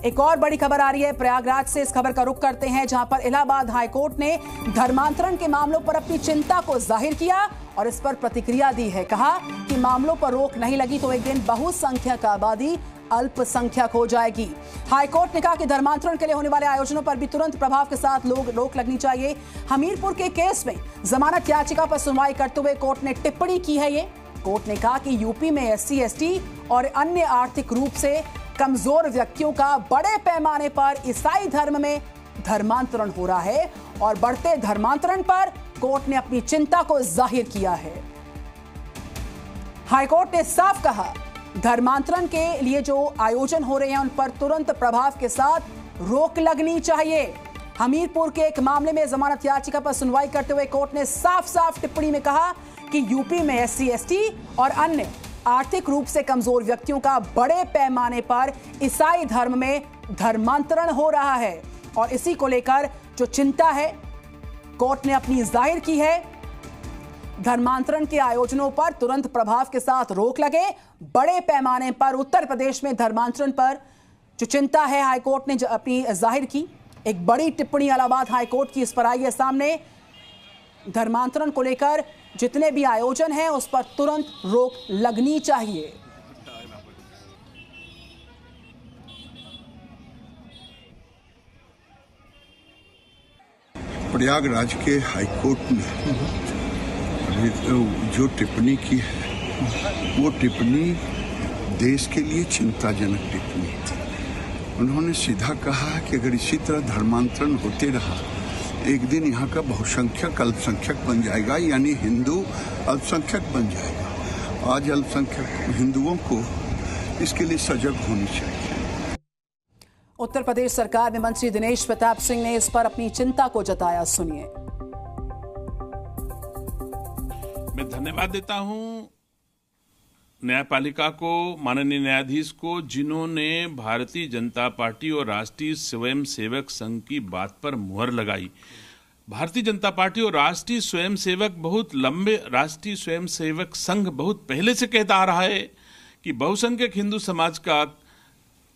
एक और बड़ी खबर आ रही है प्रयागराज से। इस खबर का रुख करते हैं, जहां पर इलाहाबाद हाईकोर्ट ने धर्मांतरण के मामलों पर अपनी चिंता को जाहिर किया और इस पर प्रतिक्रिया दी है। कहा कि मामलों पर रोक नहीं लगी तो एक दिन बहुसंख्यक आबादी अल्पसंख्यक हो जाएगी। हाईकोर्ट ने कहा कि धर्मांतरण के लिए होने वाले आयोजनों पर भी तुरंत प्रभाव के साथ रोक लगनी चाहिए। हमीरपुर के केस में जमानत याचिका पर सुनवाई करते हुए कोर्ट ने टिप्पणी की है। ये कोर्ट ने कहा कि यूपी में एससी, एसटी और अन्य आर्थिक रूप से कमजोर व्यक्तियों का बड़े पैमाने पर ईसाई धर्म में धर्मांतरण हो रहा है और बढ़ते धर्मांतरण पर कोर्ट ने अपनी चिंता को जाहिर किया है। हाईकोर्ट ने साफ कहा धर्मांतरण के लिए जो आयोजन हो रहे हैं उन पर तुरंत प्रभाव के साथ रोक लगनी चाहिए। हमीरपुर के एक मामले में जमानत याचिका पर सुनवाई करते हुए कोर्ट ने साफ टिप्पणी में कहा कि यूपी में एससी, एसटी और अन्य आर्थिक रूप से कमजोर व्यक्तियों का बड़े पैमाने पर ईसाई धर्म में धर्मांतरण हो रहा है और इसी को लेकर जो चिंता है कोर्ट ने अपनी जाहिर की है। धर्मांतरण के आयोजनों पर तुरंत प्रभाव के साथ रोक लगे। बड़े पैमाने पर उत्तर प्रदेश में धर्मांतरण पर जो चिंता है हाईकोर्ट ने अपनी जाहिर की। एक बड़ी टिप्पणी इलाहाबाद हाईकोर्ट की इस पर आई है सामने। धर्मांतरण को लेकर जितने भी आयोजन हैं उस पर तुरंत रोक लगनी चाहिए। प्रयागराज के हाईकोर्ट ने जो टिप्पणी की है वो टिप्पणी देश के लिए चिंताजनक टिप्पणी थी। उन्होंने सीधा कहा कि अगर इसी तरह धर्मांतरण होते रहा एक दिन यहाँ का बहुसंख्यक अल्पसंख्यक बन जाएगा, यानी हिंदू अल्पसंख्यक बन जाएगा। आज अल्पसंख्यक हिंदुओं को इसके लिए सजग होनी चाहिए। उत्तर प्रदेश सरकार में मंत्री दिनेश प्रताप सिंह ने इस पर अपनी चिंता को जताया। सुनिए। मैं धन्यवाद देता हूं न्यायपालिका को, माननीय न्यायाधीश को, जिन्होंने भारतीय जनता पार्टी और राष्ट्रीय स्वयंसेवक संघ की बात पर मुहर लगाई। भारतीय जनता पार्टी और राष्ट्रीय स्वयंसेवक संघ बहुत पहले से कहता आ रहा है कि बहुसंख्यक हिंदू समाज का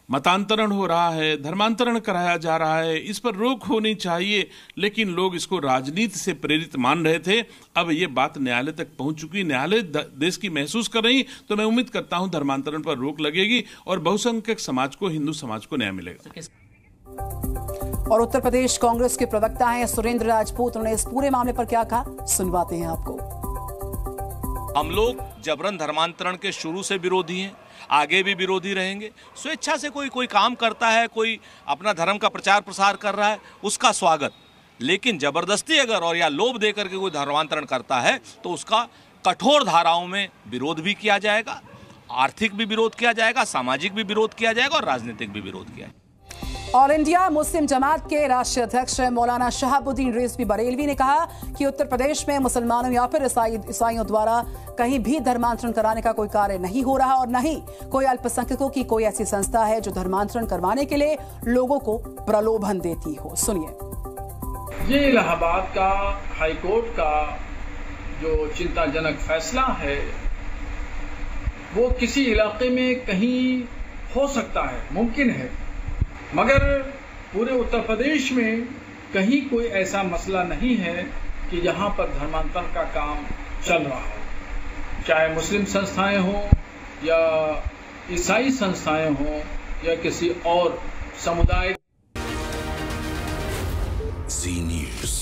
मतांतरण हो रहा है, धर्मांतरण कराया जा रहा है, इस पर रोक होनी चाहिए, लेकिन लोग इसको राजनीति से प्रेरित मान रहे थे। अब ये बात न्यायालय तक पहुंच चुकी, न्यायालय देश की महसूस कर रही, तो मैं उम्मीद करता हूं धर्मांतरण पर रोक लगेगी और बहुसंख्यक समाज को, हिंदू समाज को न्याय मिलेगा। और उत्तर प्रदेश कांग्रेस के प्रवक्ता हैं सुरेंद्र राजपूत, उन्होंने इस पूरे मामले पर क्या कहा, सुनवाते हैं आपको। हम लोग जबरन धर्मांतरण के शुरू से विरोधी हैं, आगे भी विरोधी रहेंगे। स्वेच्छा से कोई काम करता है, कोई अपना धर्म का प्रचार प्रसार कर रहा है, उसका स्वागत। लेकिन जबरदस्ती अगर और या लोभ देकर के कोई धर्मांतरण करता है तो उसका कठोर धाराओं में विरोध भी किया जाएगा, आर्थिक भी विरोध किया जाएगा, सामाजिक भी विरोध किया जाएगा और राजनीतिक भी विरोध किया जाएगा। ऑल इंडिया मुस्लिम जमात के राष्ट्रीय अध्यक्ष मौलाना शहाबुद्दीन रिजवी बरेलवी ने कहा कि उत्तर प्रदेश में मुसलमानों या फिर ईसाइयों द्वारा कहीं भी धर्मांतरण कराने का कोई कार्य नहीं हो रहा और न ही कोई अल्पसंख्यकों की कोई ऐसी संस्था है जो धर्मांतरण करवाने के लिए लोगों को प्रलोभन देती हो। सुनिए। ये इलाहाबाद का हाईकोर्ट का जो चिंताजनक फैसला है वो किसी इलाके में कहीं हो सकता है, मुमकिन है, मगर पूरे उत्तर प्रदेश में कहीं कोई ऐसा मसला नहीं है कि यहाँ पर धर्मांतरण का काम चल रहा है, चाहे मुस्लिम संस्थाएं हों या ईसाई संस्थाएं हों या किसी और समुदाय। जी न्यूज़।